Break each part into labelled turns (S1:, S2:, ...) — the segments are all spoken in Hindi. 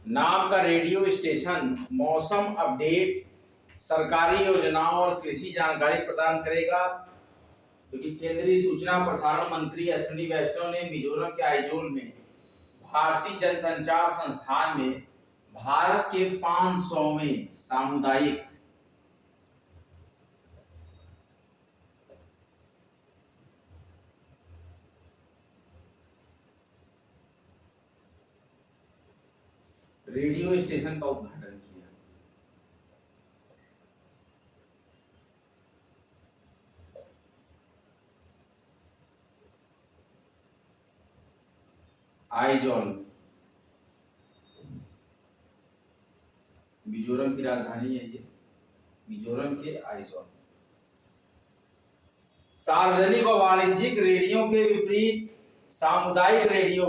S1: नाम का रेडियो स्टेशन मौसम अपडेट, सरकारी योजनाओं और कृषि जानकारी प्रदान करेगा। क्योंकि केंद्रीय सूचना प्रसारण मंत्री अश्विनी वैष्णव ने मिजोरम के आइजोल में भारतीय जनसंचार संस्थान में भारत के 500वें सामुदायिक रेडियो स्टेशन का उद्घाटन किया। आइजोल मिजोरम की राजधानी है। ये मिजोरम के आइजोल सार्वजनिक और वाणिज्यिक रेडियो के विपरीत सामुदायिक रेडियो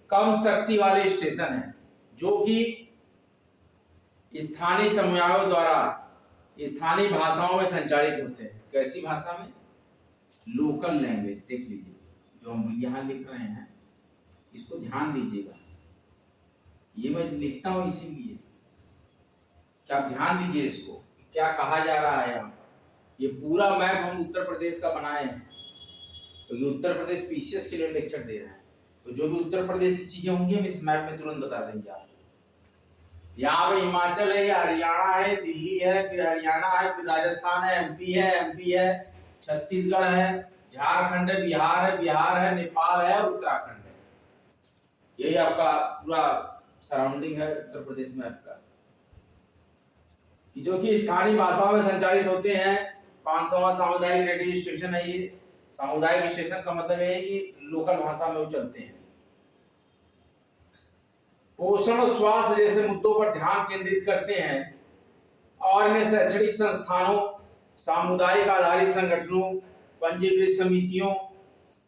S1: कम शक्ति वाले स्टेशन हैं जो कि स्थानीय समुदायों द्वारा स्थानीय भाषाओं में संचालित होते हैं। कैसी भाषा में? Local language. देख लीजिए जो हम यहाँ लिख रहे हैं, इसको ध्यान दीजिएगा। ये मैं लिखता हूँ इसीलिए कि आप ध्यान दीजिए इसको, क्या कहा जा रहा है यहाँ पर। ये पूरा मैप हम उत्तर प्रदेश का बनाए हैं क्योंकि उत्तर प्रदेश पीसीएस के लिए लेक्चर दे रहे हैं, तो जो भी उत्तर प्रदेश की चीजें होंगी हम इस मैप में तुरंत बता देंगे आपको। यहाँ पे हिमाचल है, हरियाणा है, दिल्ली है, फिर हरियाणा है, फिर राजस्थान है, एमपी है, छत्तीसगढ़ है, झारखंड है, बिहार है, नेपाल है और उत्तराखंड है। यही आपका पूरा सराउंडिंग है उत्तर प्रदेश में आपका, जो कि स्थानीय भाषाओं में संचालित होते हैं। 500वां सामुदायिक रेडियो स्टेशन है ये। सामुदायिक स्टेशन का मतलब है कि लोकल भाषा में वो चलते हैं। पोषण और स्वास्थ्य जैसे मुद्दों पर ध्यान केंद्रित करते हैं और इन्हें शैक्षणिक संस्थानों, सामुदायिक आधारित संगठनों, पंजीकृत समितियों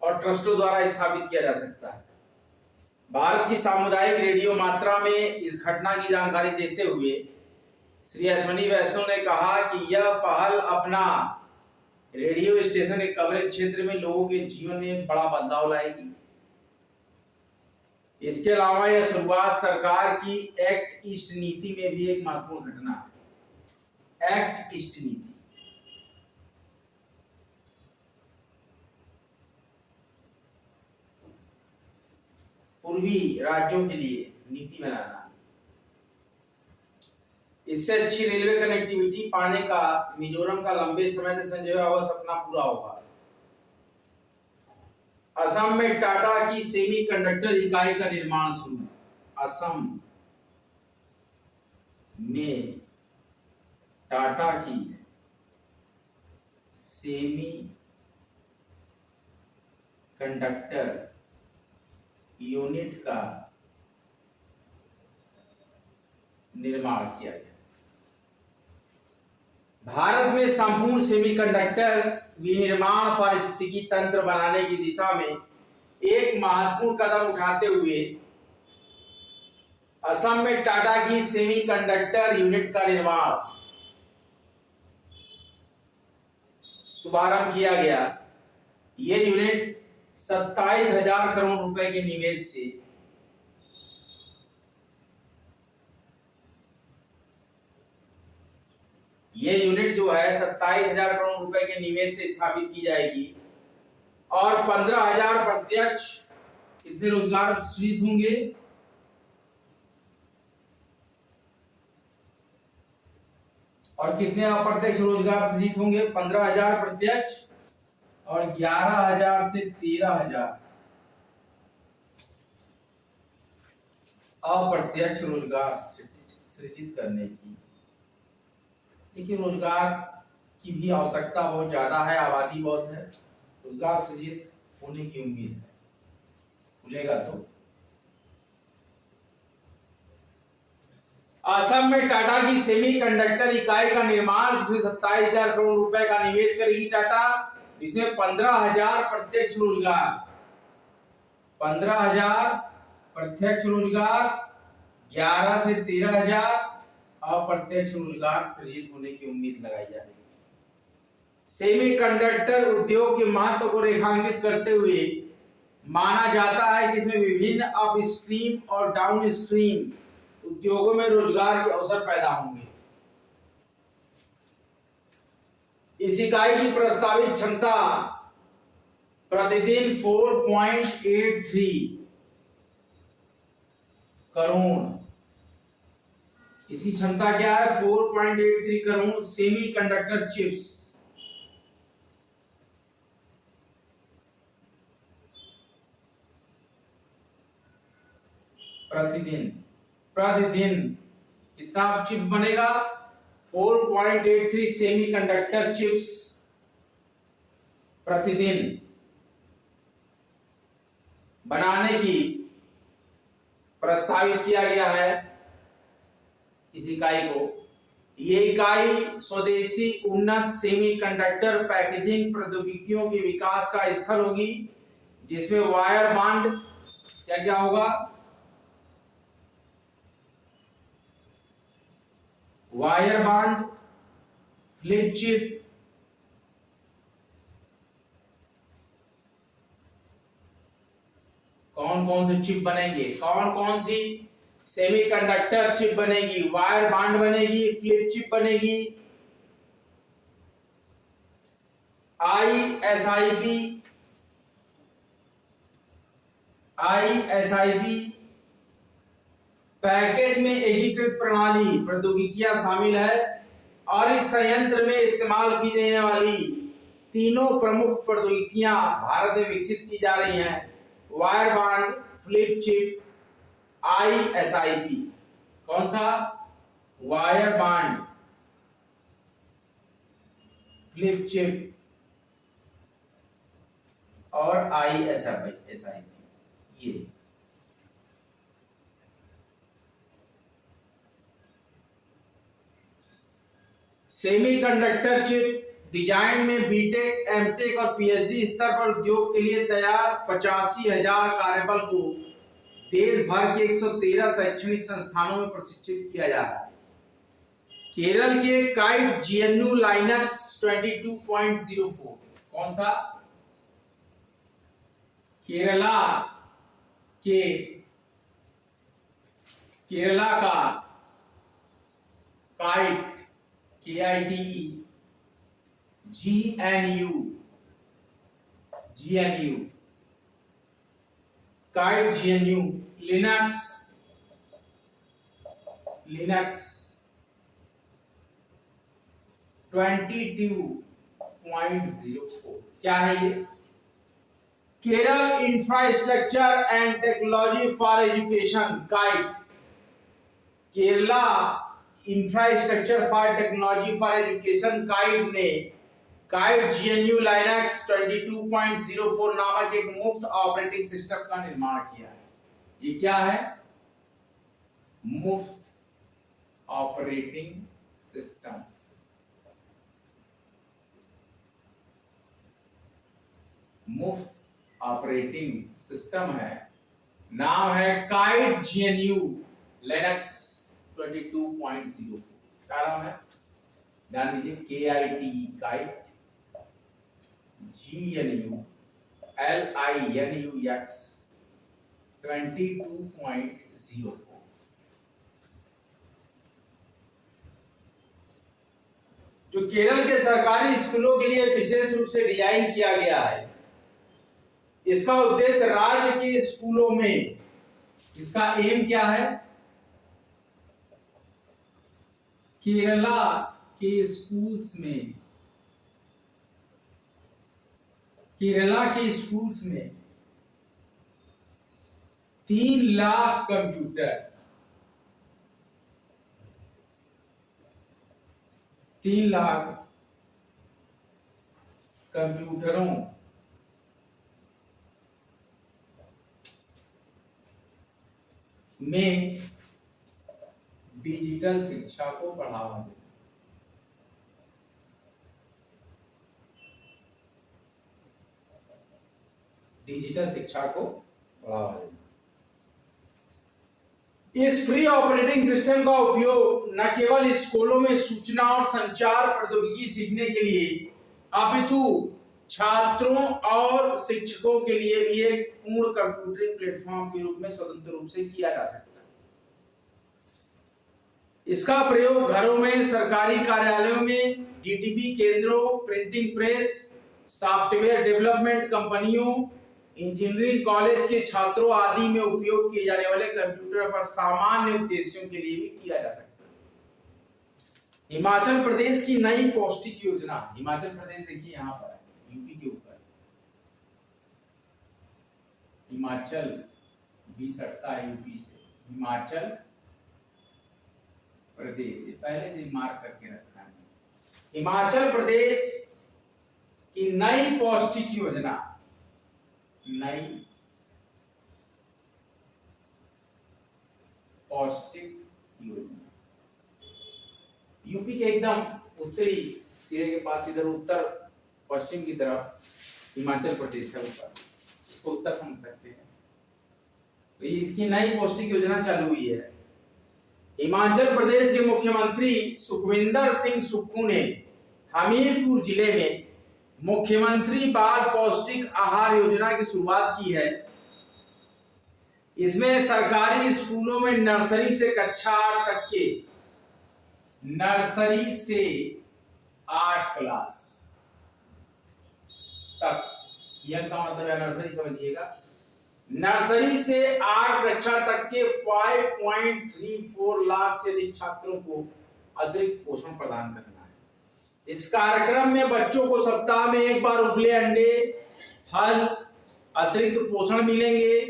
S1: और ट्रस्टों द्वारा स्थापित किया जा सकता है। भारत की सामुदायिक रेडियो मात्रा में इस घटना की जानकारी देते हुए श्री अश्विनी वैष्णव ने कहा कि यह पहल अपना रेडियो स्टेशन के कवरेज क्षेत्र में लोगों के जीवन में एक बड़ा बदलाव लाएगी। इसके अलावा यह शुरुआत सरकार की एक्ट ईस्ट नीति में भी एक महत्वपूर्ण घटना है। एक्ट ईस्ट नीति पूर्वी राज्यों के लिए नीति बनाना, इससे अच्छी रेलवे कनेक्टिविटी पाने का मिजोरम का लंबे समय से संजोया हुआ सपना पूरा होगा। असम में टाटा की सेमीकंडक्टर इकाई का निर्माण शुरू। असम में टाटा की सेमी कंडक्टर यूनिट का निर्माण किया गया। भारत में संपूर्ण सेमीकंडक्टर विनिर्माण पारिस्थितिकी तंत्र बनाने की दिशा में एक महत्वपूर्ण कदम उठाते हुए असम में टाटा की सेमीकंडक्टर यूनिट का निर्माण शुभारंभ किया गया। यह यूनिट 27,000 करोड़ रुपए के निवेश से ये यूनिट जो है 27,000 करोड़ रुपए के निवेश से स्थापित की जाएगी और 15,000 प्रत्यक्ष कितने रोजगार सृजित होंगे? और कितने अप्रत्यक्ष रोजगार सृजित होंगे? 15,000 प्रत्यक्ष और 11,000 से 13,000 अप्रत्यक्ष रोजगार सृजित करने की। देखिए रोजगार की भी आवश्यकता बहुत ज्यादा है, आबादी बहुत है, रोजगार सृजित होने की उम्मीद है। खुलेगा तो असम में टाटा की सेमीकंडक्टर इकाई का निर्माण, जिसमें 27,000 करोड़ रुपए का निवेश करेगी टाटा, इसमें 15,000 प्रत्यक्ष रोजगार, 15,000 प्रत्यक्ष रोजगार, 11 से 13,000 अप्रत्यक्ष रोजगार सृजित होने की उम्मीद लगाई जा रही है। सेमीकंडक्टर उद्योग के महत्व को रेखांकित करते हुए माना जाता है कि इसमें विभिन्न अपस्ट्रीम और डाउनस्ट्रीम उद्योगों में रोजगार के अवसर पैदा होंगे। इस इकाई की प्रस्तावित क्षमता प्रतिदिन 4.83 करोड़, इसकी क्षमता क्या है? 4.83 करोड़ सेमीकंडक्टर चिप्स प्रतिदिन कितना चिप बनेगा? 4.83 सेमीकंडक्टर चिप्स प्रतिदिन बनाने की प्रस्तावित किया गया है इस इकाई को। ये इकाई स्वदेशी उन्नत सेमीकंडक्टर पैकेजिंग प्रौद्योगिकियों के विकास का स्थल होगी, जिसमें वायर बांड क्या क्या होगा? वायर बांड, फ्लिप चिप, कौन कौन से चिप बनेंगे? कौन कौन सी सेमीकंडक्टर चिप बनेगी? वायर बांड बनेगी, फ्लिप चिप बनेगी, आईएसआईपी पैकेज में एकीकृत प्रणाली प्रौद्योगिकियां शामिल है और इस संयंत्र में इस्तेमाल की जाने वाली तीनों प्रमुख प्रौद्योगिकियां भारत में विकसित की जा रही हैं: वायर बांड, फ्लिप चिप, आईएसआईपी। कौन सा? वायर बांड, फ्लिप चिप और आईएसआईपी। ये सेमीकंडक्टर चिप डिजाइन में बीटेक, एमटेक और पीएचडी स्तर पर उद्योग के लिए तैयार 85,000 कार्यबल को देश भर के 113 शैक्षणिक संस्थानों में प्रशिक्षित किया जा रहा है। केरल के काइट जीएनयू लाइनक्स 22.04। कौन सा? केरला का kite KITE GNU kite GNU Linux 22.04। क्या है ये? Kerala infrastructure and technology for education kite, Kerala infrastructure for technology for education kite ने काइट GNU लाइनक्स 22.04 नामक एक मुफ्त ऑपरेटिंग सिस्टम का निर्माण किया है। ये क्या है? मुफ्त ऑपरेटिंग सिस्टम। मुफ्त ऑपरेटिंग सिस्टम है, नाम है काइट GNU लिनक्स 22.04। क्या नाम है? ध्यान दीजिए, KITE काइट GNU LINUX 22.04। जो केरल के सरकारी स्कूलों के लिए विशेष रूप से डिजाइन किया गया है। इसका उद्देश्य राज्य के स्कूलों में, इसका एम क्या है? केरला के स्कूल्स में 3 लाख कंप्यूटर, 3 लाख कंप्यूटरों में डिजिटल शिक्षा को बढ़ावा देना। डिजिटल शिक्षा को बढ़ावा देना। इस फ्री ऑपरेटिंग सिस्टम का उपयोग न केवल स्कूलों में सूचना और संचार प्रौद्योगिकी सीखने के लिए, अपितु छात्रों और शिक्षकों के लिए भी एक पूर्ण कंप्यूटिंग प्लेटफॉर्म के रूप में स्वतंत्र रूप से किया जा सकता है। इसका प्रयोग घरों में, सरकारी कार्यालयों में, डीटीपी केंद्रों, प्रिंटिंग प्रेस, सॉफ्टवेयर डेवलपमेंट कंपनियों, इंजीनियरिंग कॉलेज के छात्रों आदि में उपयोग किए जाने वाले कंप्यूटर पर सामान्य उद्देश्यों के लिए भी किया जा सकता है। हिमाचल प्रदेश की नई पौष्टिक योजना, हिमाचल प्रदेश देखिए यहाँ पर है, यूपी के ऊपर हिमाचल भी सटता है यूपी से, हिमाचल प्रदेश पहले से मार्क करके रखा है। हिमाचल प्रदेश की नई पौष्टिक योजना, नई पौष्टिक योजना यूपी के एकदम उत्तरी सिरे के पास, इधर उत्तर पश्चिम की तरफ हिमाचल प्रदेश है, ऊपर इसको उत्तर समझ सकते हैं। तो इसकी नई पौष्टिक योजना चालू हुई है। हिमाचल प्रदेश के मुख्यमंत्री सुखविंदर सिंह सुक्खू ने हमीरपुर जिले में मुख्यमंत्री बाल पौष्टिक आहार योजना की शुरुआत की है। इसमें सरकारी स्कूलों में नर्सरी से कक्षा 8 तक के, नर्सरी से 8 क्लास तक, यह का मतलब है नर्सरी, समझिएगा, नर्सरी से 8 कक्षा तक के 5.34 लाख से अधिक छात्रों को अतिरिक्त पोषण प्रदान करना है। इस कार्यक्रम में बच्चों को सप्ताह में एक बार उबले अंडे, फल, अतिरिक्त पोषण मिलेंगे,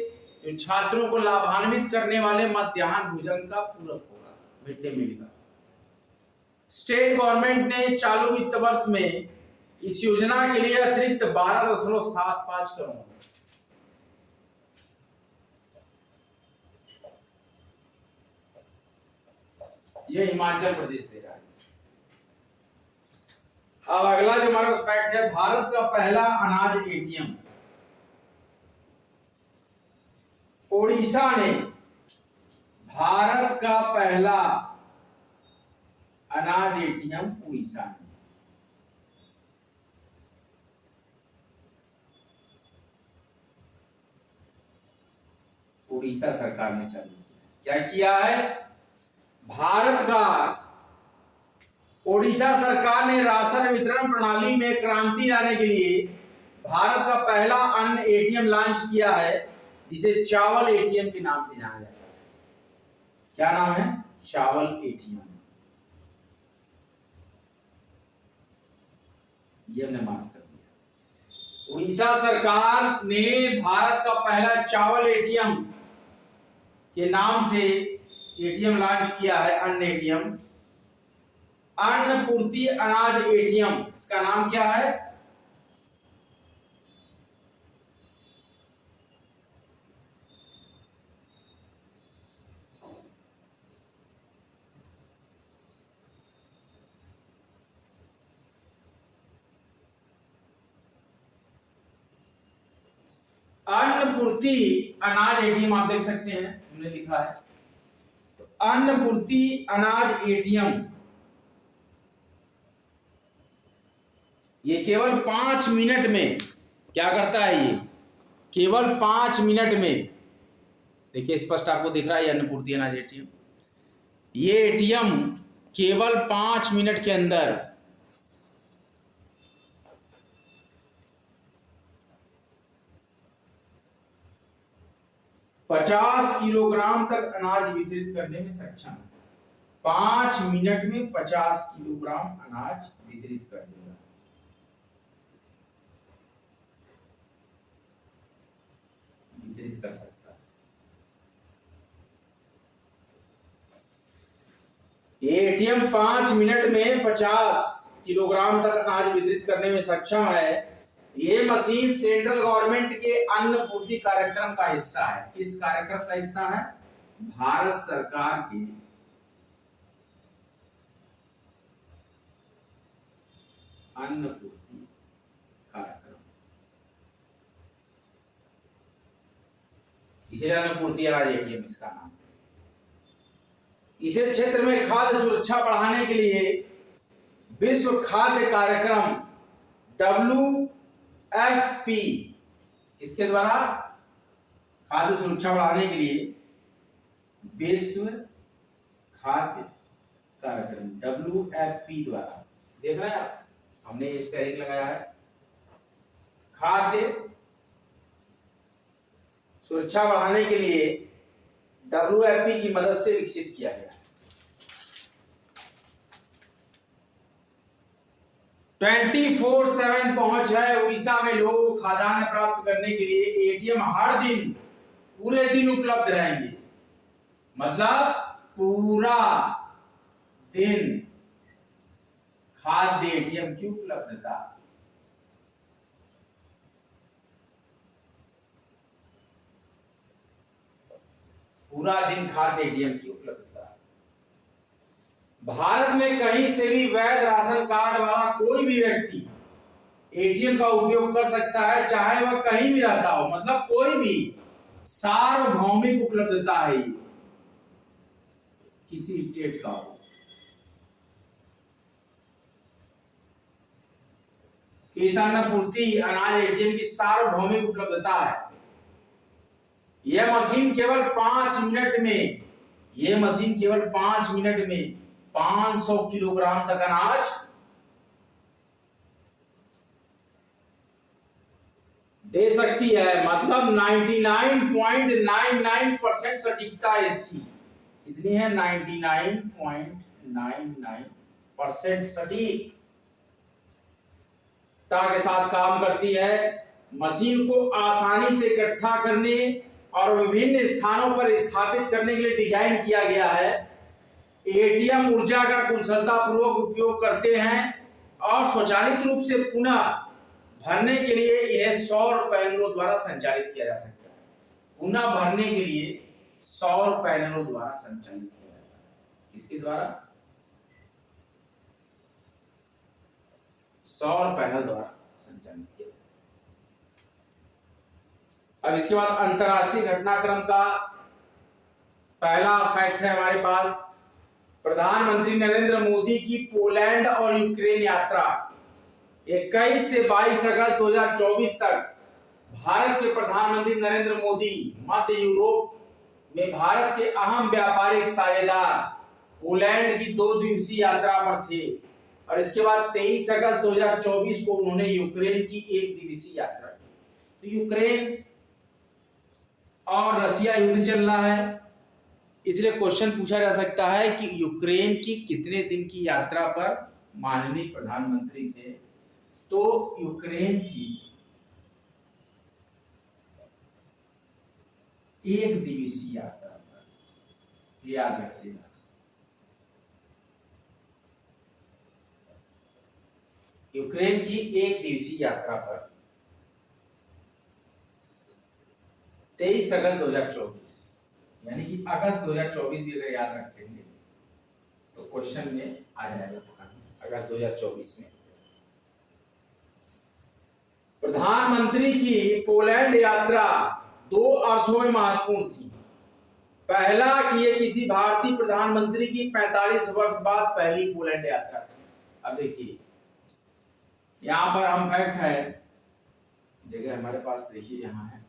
S1: जो छात्रों को लाभान्वित करने वाले मध्याह्न भोजन का पूरक होगा, मिड डे मील का। स्टेट गवर्नमेंट ने चालू वित्त वर्ष में इस योजना के लिए अतिरिक्त 12.75 करोड़, ये हिमाचल प्रदेश से रहा। अब अगला जो हमारा फैक्ट है, भारत का पहला अनाज एटीएम, ओडिशा ने भारत का पहला अनाज एटीएम उड़ीसा में, उड़ीसा सरकार ने चालू किया। क्या किया है? भारत का, ओडिशा सरकार ने राशन वितरण प्रणाली में क्रांति लाने के लिए भारत का पहला अन्न एटीएम लॉन्च किया है, जिसे चावल एटीएम के नाम से जाना जाता है। क्या नाम है? चावल एटीएम। ये हमने मार्क कर दिया। उड़ीसा सरकार ने भारत का पहला चावल एटीएम के नाम से एटीएम लॉन्च किया है, अन्न एटीएम, अन्नपूर्ति अनाज एटीएम। इसका नाम क्या है? अन्नपूर्ति अनाज एटीएम, आप देख सकते हैं हमने लिखा है। तो अन्नपूर्ति अनाज एटीएम ये केवल 5 मिनट में क्या करता है? ये केवल 5 मिनट में, देखिए स्पष्ट आपको दिख रहा है अन्नपूर्ति अनाज एटीएम। ये एटीएम केवल 5 मिनट के अंदर 50 किलोग्राम तक अनाज वितरित करने में सक्षम है। 5 मिनट में 50 किलोग्राम अनाज वितरित कर देगा। वितरित कर सकता है। ये एटीएम 5 मिनट में 50 किलोग्राम तक अनाज वितरित करने में सक्षम है। ये मशीन सेंट्रल गवर्नमेंट के अन्नपूर्ति कार्यक्रम का हिस्सा है। किस कार्यक्रम का हिस्सा है? भारत सरकार के अन्नपूर्ति कार्यक्रम, इसे अन्नपूर्ति अनाज एटीएम इसका नाम। इसे क्षेत्र में खाद्य सुरक्षा बढ़ाने के लिए विश्व खाद्य कार्यक्रम WFP, इसके द्वारा खाद्य सुरक्षा बढ़ाने के लिए विश्व खाद्य कार्यक्रम WFP द्वारा, देख रहे हैं आप, हमने ये स्टेरिंग लगाया है, खाद्य सुरक्षा बढ़ाने के लिए WFP की मदद से विकसित किया गया। 24/7 पहुंच है। उड़ीसा में लोगों को खाद्यान्न प्राप्त करने के लिए एटीएम हर दिन पूरे दिन उपलब्ध रहेंगे, मतलब पूरा दिन खाद्य एटीएम की उपलब्धता। पूरा दिन खाद्य एटीएम की उपलब्धता। भारत में कहीं से भी वैध राशन कार्ड वाला कोई भी व्यक्ति एटीएम का उपयोग कर सकता है, चाहे वह कहीं भी रहता हो, मतलब कोई भी, सार्वभौमिक उपलब्धता है, किसी स्टेट का हो। किसान पूर्ति अनाज एटीएम की सार्वभौमिक उपलब्धता है। यह मशीन केवल 5 मिनट में, यह मशीन केवल 5 मिनट में 500 किलोग्राम तक अनाज दे सकती है, मतलब 99.99% सटीकता है इसकी। कितनी है? 99.99% सटीकता के साथ काम करती है। मशीन को आसानी से इकट्ठा करने और विभिन्न स्थानों पर स्थापित करने के लिए डिजाइन किया गया है। एटीएम ऊर्जा का कुशलतापूर्वक उपयोग करते हैं और स्वचालित रूप से पुनः भरने के लिए इन्हें सौर पैनलों द्वारा संचालित किया जा सकता है। पुनः भरने के लिए सौर पैनलों द्वारा संचालित किया जाता है। किसके द्वारा? सौर पैनल द्वारा संचालित किया जाता है। अब इसके बाद अंतरराष्ट्रीय घटनाक्रम का पहला फैक्ट है हमारे पास। प्रधानमंत्री नरेंद्र मोदी की पोलैंड और यूक्रेन यात्रा 21 से 22 अगस्त 2024 तक। भारत के प्रधानमंत्री नरेंद्र मोदी मध्य यूरोप में भारत के अहम व्यापारिक साझेदार पोलैंड की 2 दिवसीय यात्रा पर थे और इसके बाद 23 अगस्त 2024 को उन्होंने यूक्रेन की 1 दिवसीय यात्रा की। तो यूक्रेन और रसिया युद्ध चल रहा है, इसलिए क्वेश्चन पूछा जा सकता है कि यूक्रेन की कितने दिन की यात्रा पर माननीय प्रधानमंत्री थे। तो यूक्रेन की 1 दिवसीय यात्रा पर, याद रखिएगा, यूक्रेन की 1 दिवसीय यात्रा पर 23 अगस्त 2024, यानी कि अगस्त 2024 भी अगर याद रखेंगे तो क्वेश्चन में आ जाएगा अगस्त 2024 में। प्रधानमंत्री की पोलैंड यात्रा 2 अर्थों में महत्वपूर्ण थी। पहला कि यह किसी भारतीय प्रधानमंत्री की 45 वर्ष बाद पहली पोलैंड यात्रा थी। अब देखिए यहां पर हम फैक्ट है, जगह हमारे पास देखिए यहां है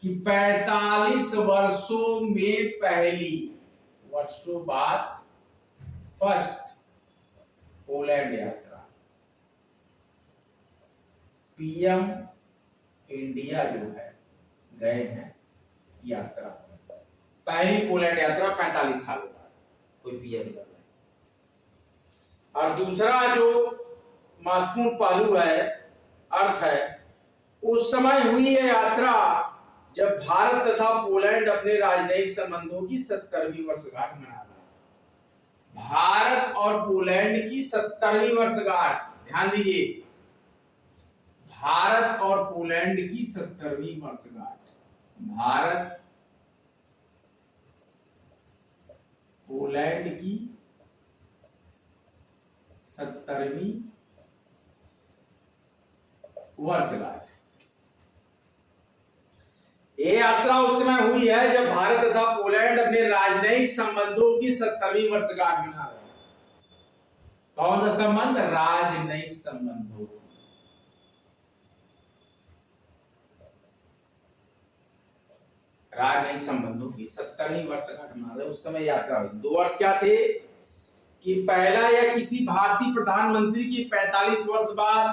S1: कि 45 वर्षों में पहली, वर्षों बाद फर्स्ट पोलैंड यात्रा। पीएम इंडिया जो है गए हैं यात्रा, पहली पोलैंड यात्रा 45 साल बाद कोई पीएम कर रहा है। और दूसरा जो महत्वपूर्ण पहलू है, अर्थ है, उस समय हुई यह यात्रा जब भारत तथा पोलैंड अपने राजनयिक संबंधों की 70वीं वर्षगांठ मना रहा है। भारत और पोलैंड की 70वीं वर्षगांठ, ध्यान दीजिए, भारत और पोलैंड की 70वीं वर्षगांठ। भारत पोलैंड की 70वीं वर्षगांठ। ये यात्रा उस समय हुई है जब भारत तथा पोलैंड अपने राजनयिक संबंधों की 70वीं वर्षगांठ मना रहे हैं। कौन सा संबंध? राजनयिक संबंधों। राजनयिक संबंधों की 70वीं वर्षगांठ मना रहे, उस समय यात्रा हुई। 2 अर्थ क्या थे कि पहला या किसी भारतीय प्रधानमंत्री की 45 वर्ष बाद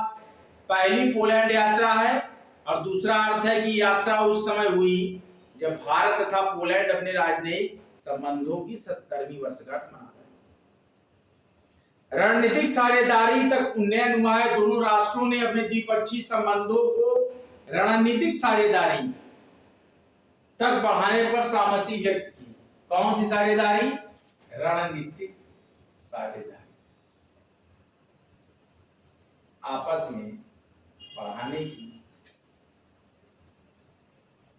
S1: पहली पोलैंड यात्रा है, और दूसरा अर्थ है कि यात्रा उस समय हुई जब भारत तथा पोलैंड अपने राजनयिक संबंधों की 70वीं वर्षगांठ मना रहे। रणनीतिक साझेदारी तक उन्नयन हुआ है। दोनों राष्ट्रों ने अपने द्विपक्षीय संबंधों को रणनीतिक साझेदारी तक बढ़ाने पर सहमति व्यक्त की। कौन सी साझेदारी? रणनीतिक साझेदारी, आपस में बढ़ाने की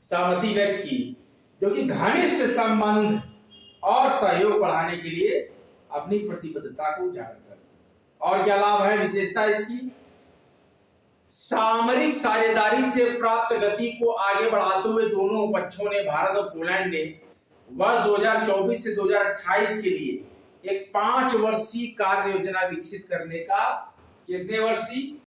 S1: सहमति व्यक्त की, जो कि घनिष्ठ संबंध और सहयोग बढ़ाने के लिए अपनी प्रतिबद्धता को उजागर करता। और क्या लाभ है, विशेषता इसकी? सामरिक साझेदारी से प्राप्त गति को आगे बढ़ाते हुए दोनों पक्षों ने, भारत और पोलैंड ने, वर्ष 2024 से 2028 के लिए एक 5 वर्षीय कार्य योजना विकसित करने का, कितने वर्षीय?